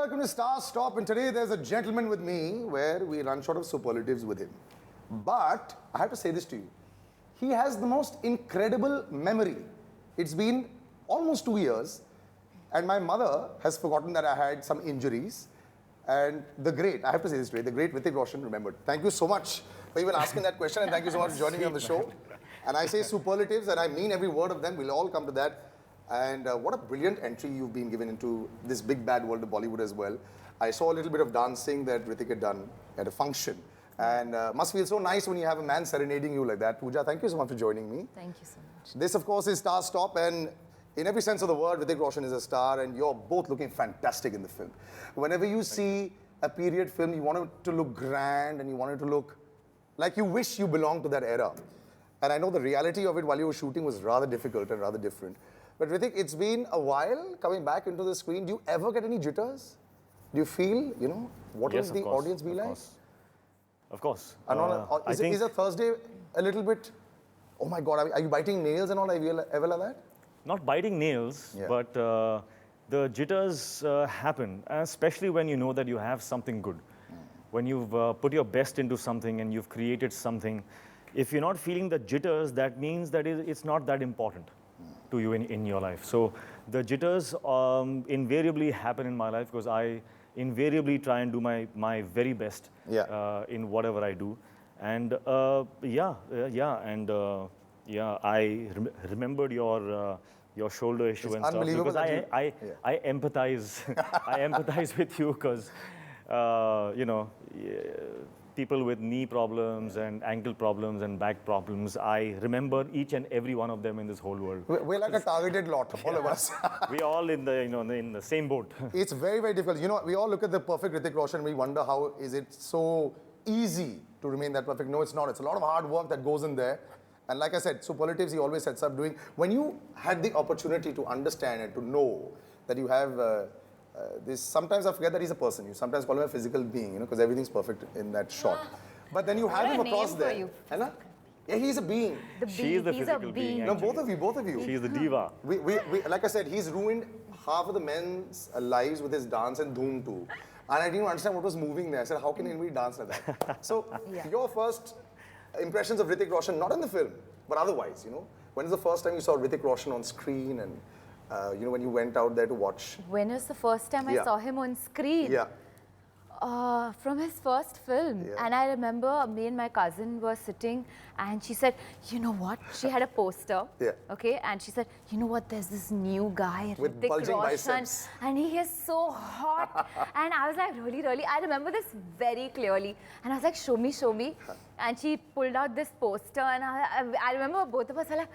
welcome to Starstop. And today there's a gentleman with me where we run short of superlatives with him. But I have to say this to you. He has the most incredible memory. It's been almost 2 years, and my mother has forgotten that I had some injuries. And I have to say this to you, the great Hrithik Roshan remembered. Thank you so much for even asking that question, and thank you so much for joining me on the show. And I say superlatives, and I mean every word of them. We'll all come to that. And what a brilliant entry you've been given into this big bad world of Bollywood as well. I saw a little bit of dancing that Hrithik had done at a function. And must feel so nice when you have a man serenading you like that. Pooja, thank you so much for joining me. Thank you so much. This, of course, is Starstop, and in every sense of the word, Hrithik Roshan is a star, and you're both looking fantastic in the film. Whenever you see a period film, you want it to look grand, and you want it to look like you wish you belonged to that era. And I know the reality of it while you were shooting was rather difficult and rather different. But Hrithik, it's been a while coming back into the screen. Do you ever get any jitters? Do you feel, what will the audience be like? Of course. Is a Thursday a little bit, oh my God, are you biting nails and all? Are you ever like that? Not biting nails, but the jitters happen, especially when you know that you have something good. When you've put your best into something and you've created something, if you're not feeling the jitters, that means that it's not that important to you in your life. So the jitters invariably happen in my life because I invariably try and do my very best in whatever I do. And I remembered your shoulder issue it's and stuff because I empathize. I empathize with you because people with knee problems and ankle problems and back problems, I remember each and every one of them in this whole world. We're like a targeted lot, all of us. We're all in the same boat. It's very, very difficult. We all look at the perfect Hrithik Roshan and we wonder how is it so easy to remain that perfect. No, it's not. It's a lot of hard work that goes in there. And like I said, superlatives he always sets up doing. When you had the opportunity to understand and to know that you have this, sometimes I forget that he's a person. You sometimes call him a physical being, because everything's perfect in that shot. But then you have him across there. Yeah, he's a being. She's the physical being. No, both of you. She's the diva. We, like I said, he's ruined half of the men's lives with his dance and Dhoom too. And I didn't understand what was moving there. I said, how can anybody dance like that? So, your first impressions of Hrithik Roshan, not in the film, but otherwise, When is the first time you saw Hrithik Roshan on screen and when you went out there to watch? When was the first time I saw him on screen? From his first film. And I remember me and my cousin were sitting and she said, you know what? She had a poster. Okay. And she said, you know what? There's this new guy, with Hrithik bulging Roshan, biceps. and he is so hot. And I was like, really? I remember this very clearly. And I was like, show me. And she pulled out this poster and I remember both of us were like,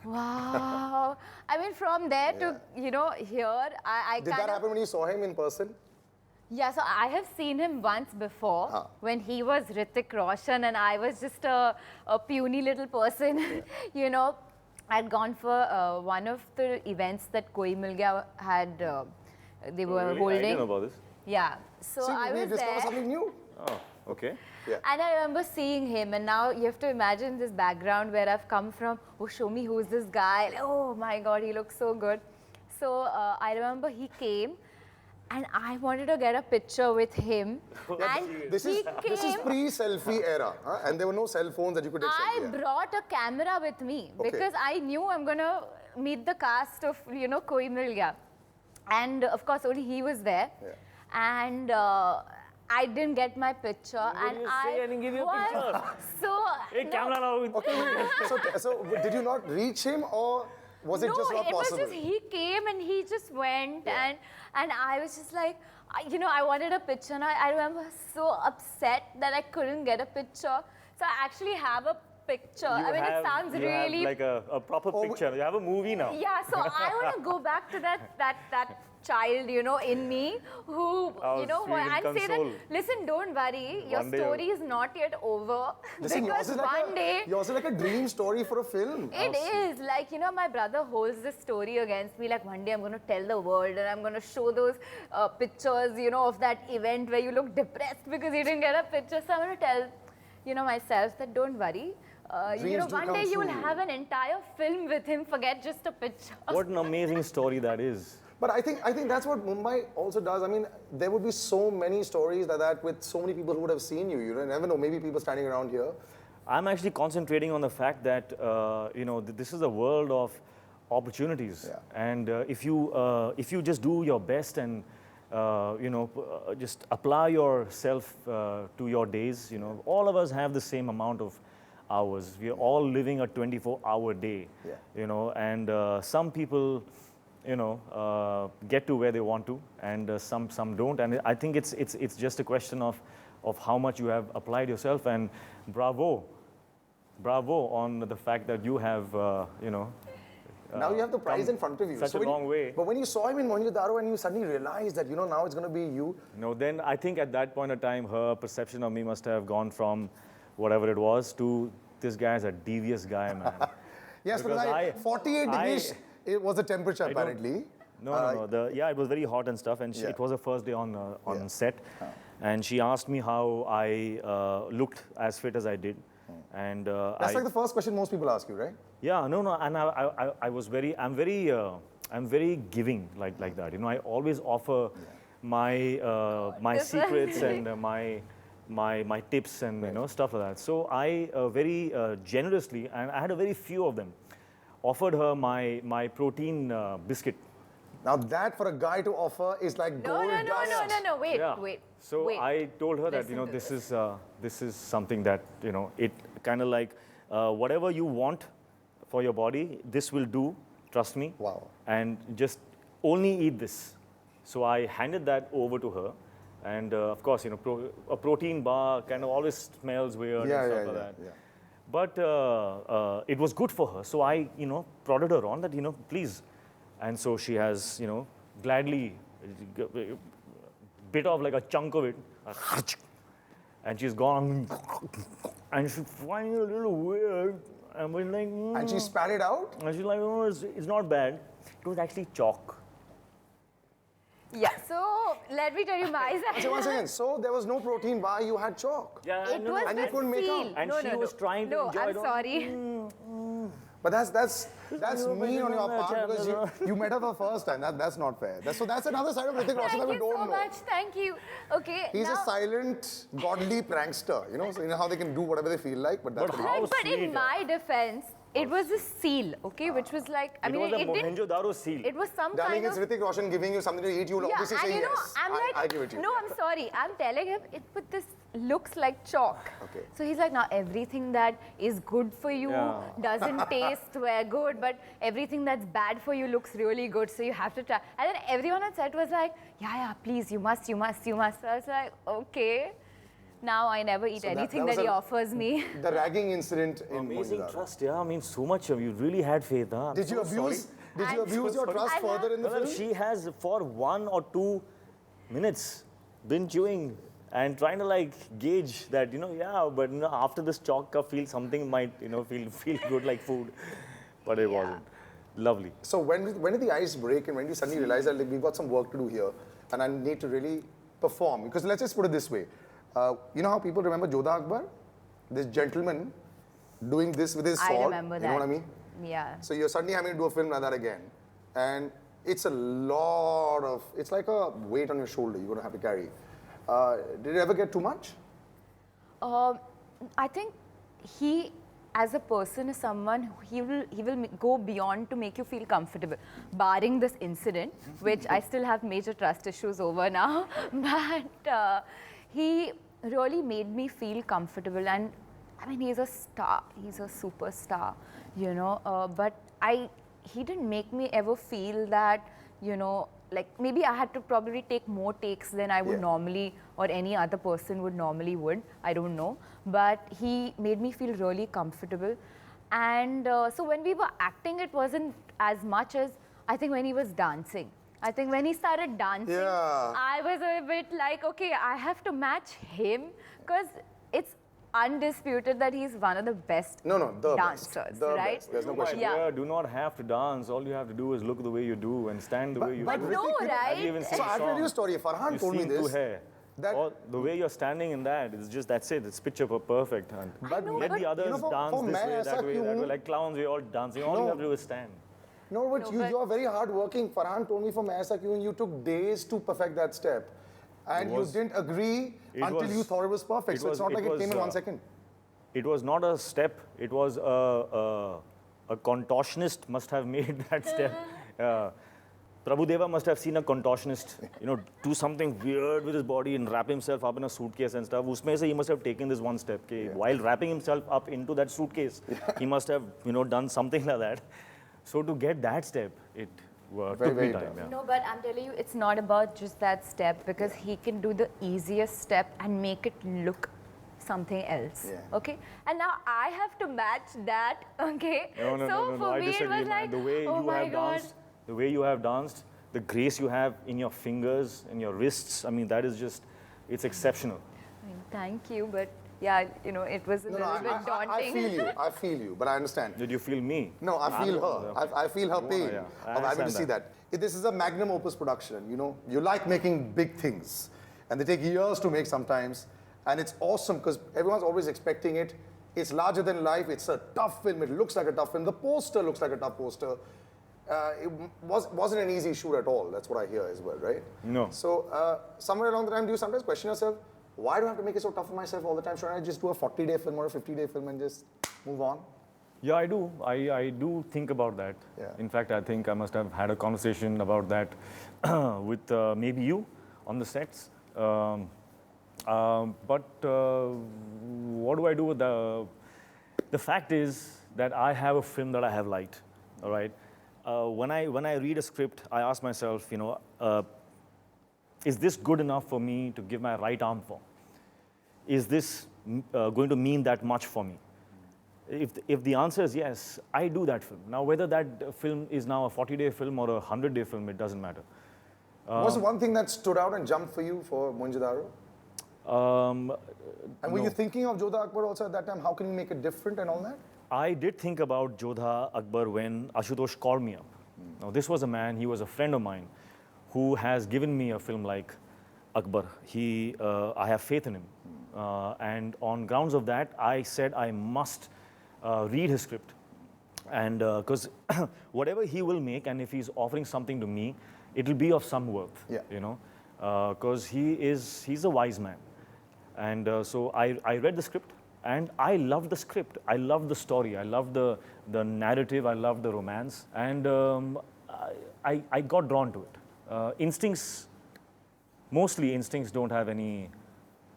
wow. I mean, from there to, here, I Did that happen when you saw him in person? Yeah, so I have seen him once before when he was Hrithik Roshan and I was just a puny little person. I'd gone for one of the events that Koi Mil Gaya had, they were holding. I didn't know about this. Yeah, so I was there. Something new. Oh, okay. Yeah. And I remember seeing him, and now you have to imagine this background where I've come from. Oh, show me who's this guy. Like, oh my God, he looks so good. So I remember he came. And I wanted to get a picture with him. And this is pre-selfie era, and there were no cell phones that you could take selfie. I brought a camera with me because I knew I'm going to meet the cast of, Koi Mil Gaya. And of course, only he was there. And I didn't get my picture. I didn't give you a picture. So, hey, camera now. Okay, so did you not reach him or... Was it just not possible? No, it was just he came and he just went and I was just like, I wanted a picture and I remember so upset that I couldn't get a picture. So I actually have a picture. It sounds really... You have like a proper picture. You have a movie now. Yeah, so I want to go back to that child, in me who, and say that, listen, don't worry, your story is not yet over. Listen, because one day... Yours is like a dream story for a film. It is. Like, my brother holds this story against me. Like, one day I'm going to tell the world and I'm going to show those pictures, of that event where you look depressed because you didn't get a picture. So I'm going to tell, myself that don't worry. One day you will have an entire film with him, forget just a picture. What an amazing story that is. But I think that's what Mumbai also does. I mean, there would be so many stories like that with so many people who would have seen you. You never know. Maybe people standing around here. I'm actually concentrating on the fact that this is a world of opportunities, and if you just do your best and just apply yourself to your days, all of us have the same amount of hours. We are all living a 24-hour day, and some people, get to where they want to, and some don't. And I think it's just a question of how much you have applied yourself. And bravo on the fact that you have, now you have the prize in front of you. Such a long way. But when you saw him in MohenjoDaro and you suddenly realized that, now it's going to be you. No, then I think at that point of time, her perception of me must have gone from whatever it was to this guy's a devious guy, man. Yes, because 48 degrees, it was the temperature apparently. No. It was very hot and stuff, and it was her first day on set. And she asked me how I looked as fit as I did. And that's like the first question most people ask you, right? Yeah, no, and I'm very giving like that. I always offer my secrets and my tips and stuff like that. So I very generously, and I had a very few of them, offered her my protein biscuit. Now that for a guy to offer is like gold dust. No, wait. So I told her that this is something that it kind of like whatever you want for your body, this will do. Trust me. Wow. And just only eat this. So I handed that over to her, and of course a protein bar kind of always smells weird and stuff like that. Yeah. But it was good for her. So I prodded her on that please. And so she has, gladly bit off like a chunk of it, and she's gone, and she's finding it a little weird, and we're like, And she spat it out? And she's like, it's not bad. It was actually chalk. Yeah, so let me tell you my side. So once again, so there was no protein bar, you had chalk. Yeah, It was and you the couldn't make seal. out. And she was trying to enjoy I'm it all. sorry. But that's mean on your part because you met her for the first time. That's not fair. So that's another side of Hrithik Roshan that we Thank you don't so know. much. Thank you. Okay. He's a now, silent, godly prankster. So you know how they can do whatever they feel like, but that's But what how he is. but in my defense, it was a seal, okay, which was like, It was a MohenjoDaro's seal. It was some Darling, kind it's of. Hrithik Roshan giving you something to eat. You'll obviously and say yes. I'm like, I give it to you. no, I'm sorry. I'm telling him, but this looks like chalk. Okay. So he's like, now everything that is good for you doesn't taste very good, but everything that's bad for you looks really good. So you have to try. And then everyone on set was like, yeah, please, you must. So I was like, okay. Now I never eat anything that he offers me. The ragging incident in Amazing MohenjoDaro. trust, yeah. I mean, so much of you really had faith, huh? Did you abuse your trust further in the film? She has, for 1 or 2 minutes, been chewing and trying to like gauge that, but after this chalk cup, feel something might, feel good like food. But it wasn't. Lovely. So when did the ice break and when did you suddenly realize that we've got some work to do here and I need to really perform? Because let's just put it this way. You know how people remember Jodha Akbar? This gentleman doing this with his sword. I remember that. You know what I mean? Yeah. So you're suddenly having to do a film like that again. And it's a lot of, it's like a weight on your shoulder you're going to have to carry. Did it ever get too much? I think he, as a person, is someone he will go beyond to make you feel comfortable. Barring this incident, which I still have major trust issues over now, but he really made me feel comfortable. And I mean, he's a star. He's a superstar, But he didn't make me ever feel that, like maybe I had to probably take more takes than I would normally, or any other person would. I don't know. But he made me feel really comfortable. And so when we were acting, it wasn't as much as I think when he was dancing. I think when he started dancing, I was a bit like, okay, I have to match him because it's undisputed that he's one of the best dancers, right? Best. There's no question. Yeah. Do not have to dance. All you have to do is look the way you do and stand the way you do. Right? So I'll tell you a story. Farhan told me this. The way you're standing in that, it's just, that's it. It's picture perfect. But let the others dance this way, that way, like clowns, we're all dancing. All you have to do is stand. No, but you are very hardworking. Farhan told me from Aisa Kyun, you took days to perfect that step. And you didn't agree until you thought it was perfect. So it's not like it came in 1 second. It was not a step. It was a contortionist must have made that step. Prabhudeva must have seen a contortionist, do something weird with his body and wrap himself up in a suitcase and stuff. Usme se he must have taken this one step. While wrapping himself up into that suitcase, he must have, done something like that. So to get that step, it took me time. Yeah. No, but I'm telling you, it's not about just that step because he can do the easiest step and make it look something else. Okay, and now I have to match that. Okay, No, for I me disagree, it was like, the way oh you my have God. danced, the way you have danced, the grace you have in your fingers and your wrists. I mean, that is just, it's exceptional. I mean, thank you, but yeah, it was a little bit daunting. I feel you, but I understand. Did you feel me? No, I feel her. I feel her pain. Yeah, I'm happy to see that. This is a magnum opus production, you like making big things. And they take years to make sometimes. And it's awesome because everyone's always expecting it. It's larger than life. It's a tough film. It looks like a tough film. The poster looks like a tough poster. It wasn't an easy shoot at all. That's what I hear as well, right? No. So somewhere along the time, do you sometimes question yourself, why do I have to make it so tough for myself all the time? Shouldn't I just do a 40-day film or a 50-day film and just move on? Yeah, I do. I do think about that. Yeah. In fact, I think I must have had a conversation about that with maybe you on the sets. But what do I do with the fact is that I have a film that I have liked, all right? When I read a script, I ask myself, is this good enough for me to give my right arm for? Is this going to mean that much for me? If the answer is yes, I do that film. Now, whether that film is now a 40-day film or a 100-day film, it doesn't matter. What's the one thing that stood out and jumped for you for MohenjoDaro? And were you thinking of Jodha Akbar also at that time? How can you make it different and all that? I did think about Jodha Akbar when Ashutosh called me up. Now, this was a man, he was a friend of mine, who has given me a film like Akbar. I have faith in him. And on grounds of that, I said I must read his script. And because whatever he will make, and if he's offering something to me, it will be of some worth, because he's a wise man. And so I read the script, and I loved the script. I loved the story. I loved the narrative. I loved the romance. And I got drawn to it. Mostly instincts don't have any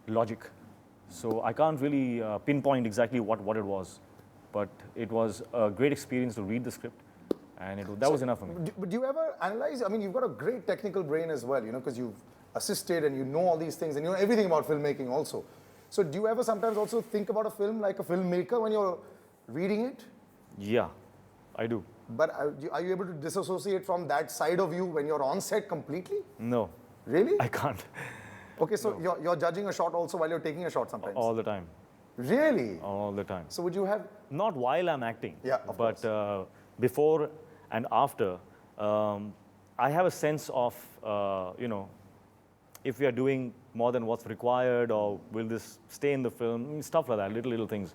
logic. So I can't really pinpoint exactly what it was. But it was a great experience to read the script. And that was enough for me. But do you ever analyze? I mean, you've got a great technical brain as well, because you've assisted and you know all these things and you know everything about filmmaking also. So do you ever sometimes also think about a film like a filmmaker when you're reading it? Yeah, I do. But are you able to disassociate from that side of you when you're on set completely? No. Really? I can't. Okay, so you're judging a shot also while you're taking a shot sometimes? All the time. Really? All the time. So would you have... Not while I'm acting. Yeah, of but course. Before and after, I have a sense of, if we are doing more than what's required, or will this stay in the film, stuff like that, little things.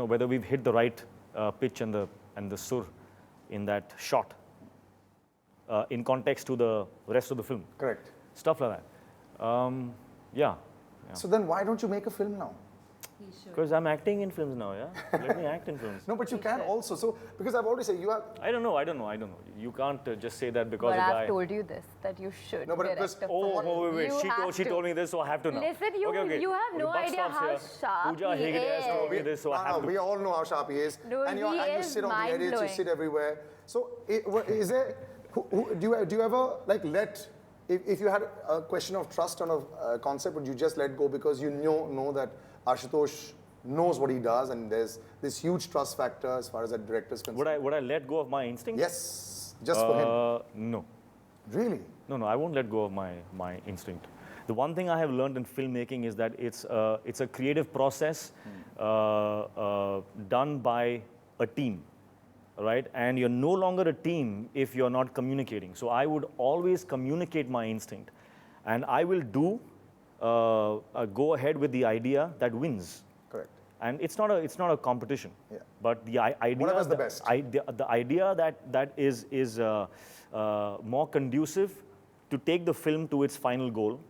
Whether we've hit the right pitch and the sur in that shot, in context to the rest of the film. Correct. Stuff like that. Yeah. So then why don't you make a film now? Because I'm acting in films now, yeah? Let me act in films. No, but you can also. So, because I've already said you have... I don't know. You can't just say that because but a guy... I've told you this, that you should No, but direct because... a film. Wait. She told me this, so I have to now. Listen, you have no idea how sharp Pooja he has told me is. this, so I have to. We all know how sharp he is. No, and you he sit is on the edits, you mind-blowing. sit everywhere. So, is there... Do you ever, like, let... If you had a question of trust on a concept, would you just let go because you know that Ashutosh knows what he does and there's this huge trust factor as far as a director's concerned? Would I let go of my instinct? Yes, just for him. No. Really? No, I won't let go of my instinct. The one thing I have learned in filmmaking is that it's a creative process done by a team, right? And you're no longer a team if you're not communicating. So I would always communicate my instinct, and I will go ahead with the idea that wins. Correct. And it's not a competition. Yeah. But the idea, Whatever's the best. The idea that is more conducive to take the film to its final goal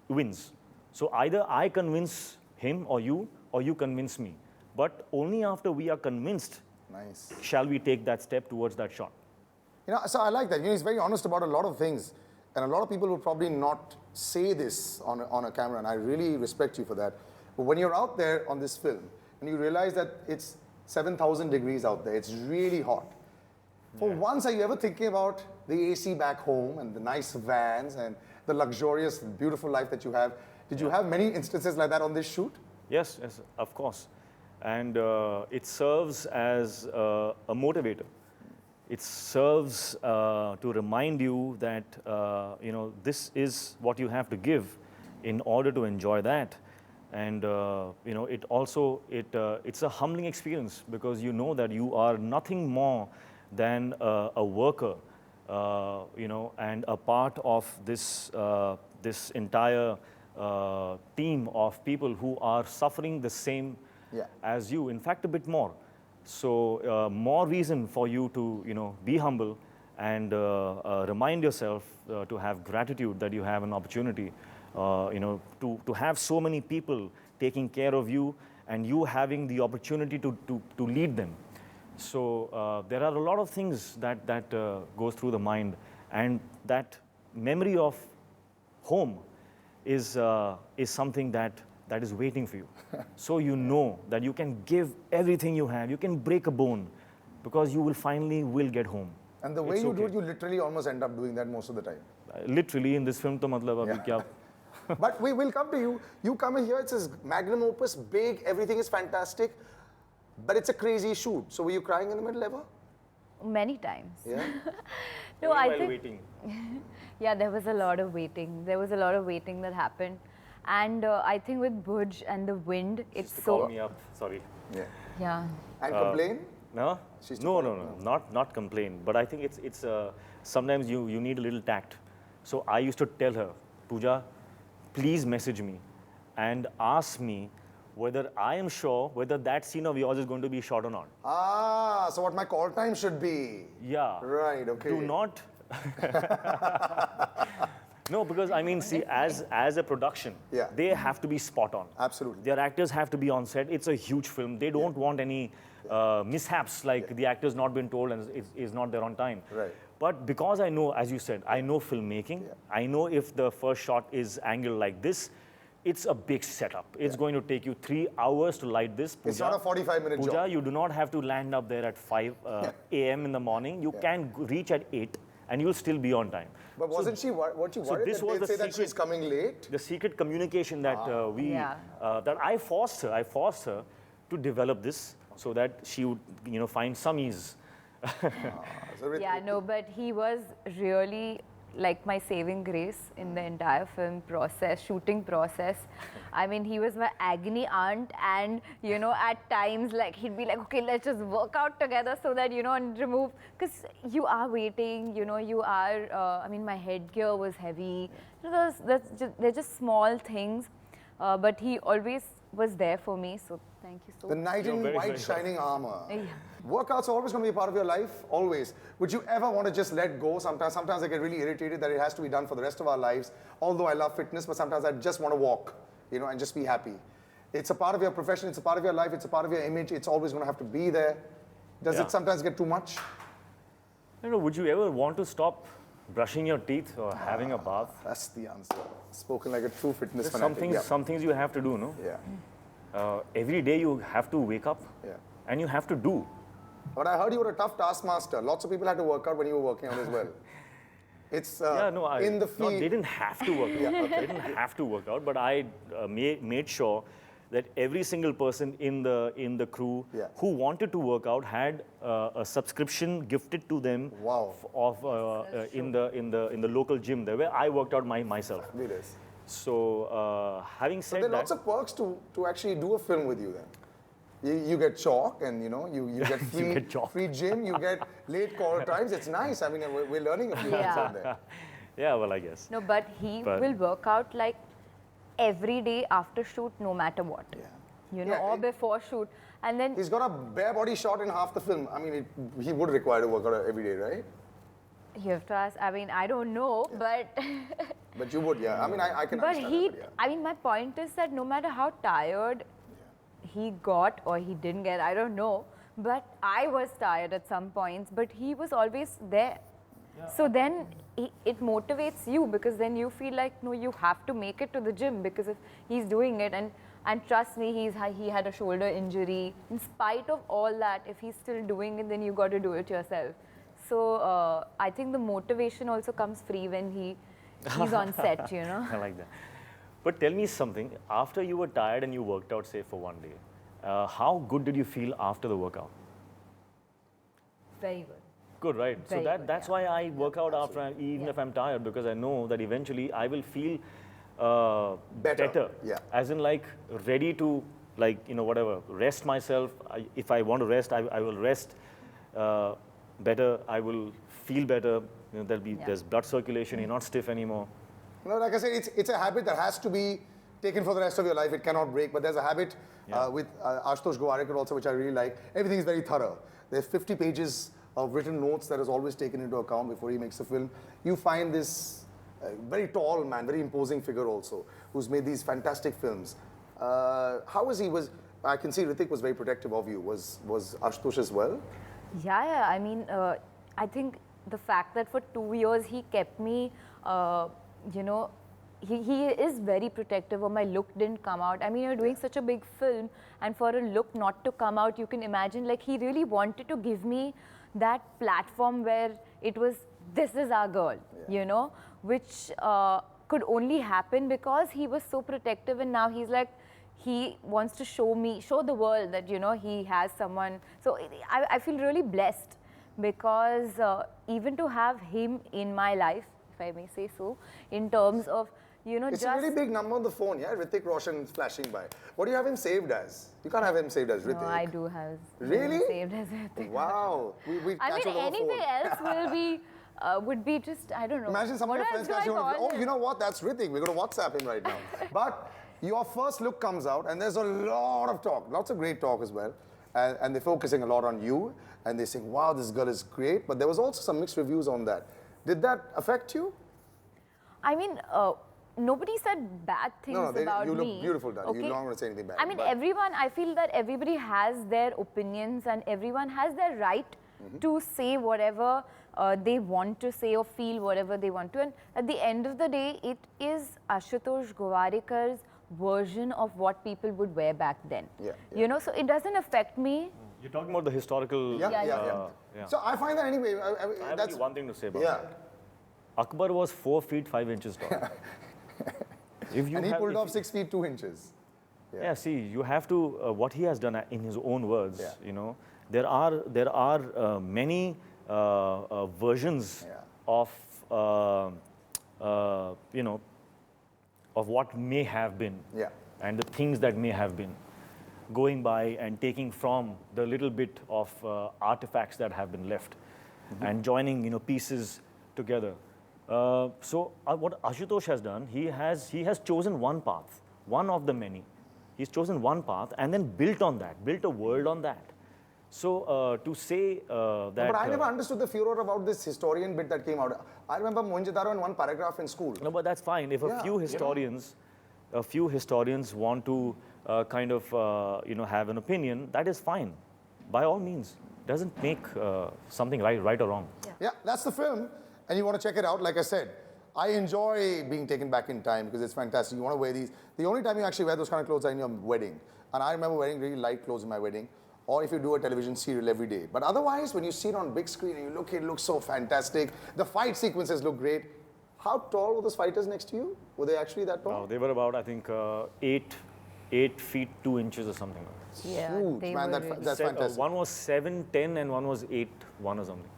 wins. So either I convince him or you convince me. But only after we are convinced Nice. shall we take that step towards that shot. You know, so I like that. You know, he's very honest about a lot of things. And a lot of people would probably not say this on a camera, and I really respect you for that. But when you're out there on this film, and you realize that it's 7,000 degrees out there, it's really hot. For once, are you ever thinking about the AC back home and the nice vans and the luxurious, beautiful life that you have? Did you have many instances like that on this shoot? Yes, of course. And it serves as a motivator. It serves to remind you that you know, this is what you have to give in order to enjoy that. And you know, it also it's a humbling experience, because you know that you are nothing more than a worker, you know, and a part of this this entire team of people who are suffering the same as you. In fact, a bit more. So more reason for you to, you know, be humble and remind yourself to have gratitude that you have an opportunity, you know, to have so many people taking care of you and you having the opportunity to lead them. So there are a lot of things that goes through the mind, and that memory of home is something that is waiting for you. So you know that you can give everything you have, you can break a bone, because you will finally get home. And the way you do it, you literally almost end up doing that most of the time. Literally in this film, to matlab abhi kya. But we will come to you. You come in here, it says magnum opus, big, everything is fantastic, but it's a crazy shoot. So were you crying in the middle ever? Many times. Yeah. No, I While think. waiting. Yeah, there was a lot of waiting. There was a lot of waiting that happened. And I think with Bhuj and the wind, it's To so. call me up, sorry. Yeah. Yeah. And complain? No, She's to no, call no, you. no, not complain. But I think it's sometimes you need a little tact. So I used to tell her, Pooja, please message me and ask me whether I am sure whether that scene of yours is going to be shot or not. Ah, so what my call time should be. Yeah. Right, okay. Do not. No, because I mean, see, as a production, they have to be spot on. Absolutely. Their actors have to be on set. It's a huge film. They don't want any mishaps, like the actor's not been told and is not there on time. Right. But because I know, as you said, I know filmmaking. I know if the first shot is angled like this, it's a big setup. It's going to take you 3 hours to light this. Pooja, It's not a 45-minute Pooja, job. you do not have to land up there at 5 a.m. in the morning. You can reach at 8 and you'll still be on time. But wasn't she, weren't you worried this that was they'd the say that secret- she's coming late? The secret communication that that I forced her to develop this so that she would, you know, find some ease. Yeah, no, but he was really like my saving grace in the entire film process, shooting process. I mean, he was my agony aunt, and you know, at times like he'd be like, okay, let's just work out together so that, you know, and remove, because you are waiting, you know, you are, I mean, my headgear was heavy. You know, they're just small things, but he always was there for me, so thank you so The much. knight in very, white very shining armor. Yeah. Workouts are always going to be a part of your life, always. Would you ever want to just let go? Sometimes I get really irritated that it has to be done for the rest of our lives. Although I love fitness, but sometimes I just want to walk, you know, and just be happy. It's a part of your profession, it's a part of your life, it's a part of your image. It's always going to have to be there. Does it sometimes get too much? You know, would you ever want to stop brushing your teeth or having a bath? That's the answer. Spoken like a true fitness There's fanatic. some things you have to do, no? Yeah. Every day you have to wake up and you have to do. But I heard you were a tough taskmaster. Lots of people had to work out when you were working out as well. It's in the field. No, they didn't have to work out. They didn't have to work out, but I made sure that every single person in the crew who wanted to work out had a subscription gifted to them in the local gym there, where I worked out myself. It is. So having said There are that, lots of perks to actually do a film with you then. You get chalk, and you know you get free gym, you get late call times. It's nice. I mean, we're learning a few things out there. yeah, well, I guess. No, but he will work out like every day after shoot, no matter what. Yeah. you know, Yeah, or before shoot. And then He's got a bare body shot in half the film. I mean, he would require to work out every day, right? you have to ask, I mean, I don't know, but But you would, yeah. I mean, I can but understand he, that, but yeah. I mean, my point is that no matter how tired he got or he didn't get, I don't know, but I was tired at some points, but he was always there. So then it motivates you, because then you feel like, no, you have to make it to the gym, because if he's doing it, and trust me, he had a shoulder injury. In spite of all that, if he's still doing it, then you got to do it yourself. So I think the motivation also comes free when he's on set, you know. I like that. But tell me something, after you were tired and you worked out, say, for one day, how good did you feel after the workout? Very good. Good, right? Very So good, that's why I work out after, even if I'm tired, because I know that eventually I will feel better. Yeah. As in, like, ready to, like, you know, whatever, rest myself. If I want to rest, I will rest better. I will feel better. You know, there's blood circulation. You're not stiff anymore. No, like I said, it's a habit that has to be taken for the rest of your life. It cannot break. But there's a habit with Ashutosh Gowarikar also, which I really like. Everything is very thorough. There's 50 pages of written notes that is always taken into account before he makes a film. You find this very tall man, very imposing figure also, who's made these fantastic films. How was he? I can see Hrithik was very protective of you. Was Ashutosh as well? Yeah. I mean, I think the fact that for 2 years he kept me, you know, he is very protective of my look didn't come out. I mean, you're doing such a big film, and for a look not to come out, you can imagine, like, he really wanted to give me that platform where it was, this is our girl, you know, which could only happen because he was so protective, and now he's like, he wants to show the world that, you know, he has someone. So I feel really blessed, because even to have him in my life, if I may say so, in terms of, you know, It's just... a really big number on the phone, yeah? Hrithik Roshan flashing by. What do you have him saved as? You can't have him saved as Hrithik. No, I do have Really? him saved as Hrithik. Wow. We I catch mean, over anything phone. else will be, would be just, I don't know. Imagine some of What your else friends do I catch you on, call oh, him? you know what? That's Hrithik. We're going to WhatsApp him right now. But your first look comes out, and there's a lot of talk, lots of great talk as well. And they're focusing a lot on you, and they're saying, wow, this girl is great. But there was also some mixed reviews on that. Did that affect you? I mean, nobody said bad things about you me. look beautiful, darling. Okay? You don't want to say anything bad. I mean, but I feel that everybody has their opinions, and everyone has their right to say whatever they want to say, or feel whatever they want to. And at the end of the day, it is Ashutosh Gowarikar's version of what people would wear back then. Yeah. You know, so it doesn't affect me. You're talking about the historical... Yeah. So I find that anyway. I have that's only one thing to say about yeah. that. Akbar was 4 feet 5 inches tall. If you And he have- pulled if off you- 6 feet 2 inches. Yeah, see, you have to, what he has done in his own words, Yeah. you know, there are many versions of, you know, of what may have been, and the things that may have been, going by and taking from the little bit of artifacts that have been left, and joining, you know, pieces together. So what Ashutosh has done, he has chosen one path, one of the many. He's chosen one path and then built on that, built a world on that. So to say that... But I never understood the furor about this historian bit that came out. I remember MohenjoDaro's in one paragraph in school. No, but that's fine. If a few historians want to kind of, you know, have an opinion, that is fine. By all means. Doesn't make something right or wrong. Yeah, that's the film. And you want to check it out, like I said. I enjoy being taken back in time because it's fantastic. You want to wear these. The only time you actually wear those kind of clothes are in your wedding. And I remember wearing really light clothes in my wedding. Or if you do a television serial every day. But otherwise, when you see it on big screen and you look, it looks so fantastic. The fight sequences look great. How tall were those fighters next to you? Were they actually that tall? No, they were about, I think, 8 feet 2 inches or something like that. Yeah, huge, they man. were really- That's fantastic. One was 7'10" and one was 8'1" or something.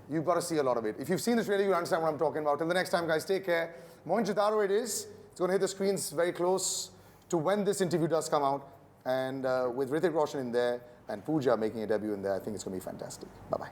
You've got to see a lot of it. If you've seen this really, you understand what I'm talking about. Till the next time, guys, take care. MohenjoDaro it is. It's going to hit the screens very close to when this interview does come out. And with Hrithik Roshan in there and Pooja making a debut in there, I think it's going to be fantastic. Bye-bye.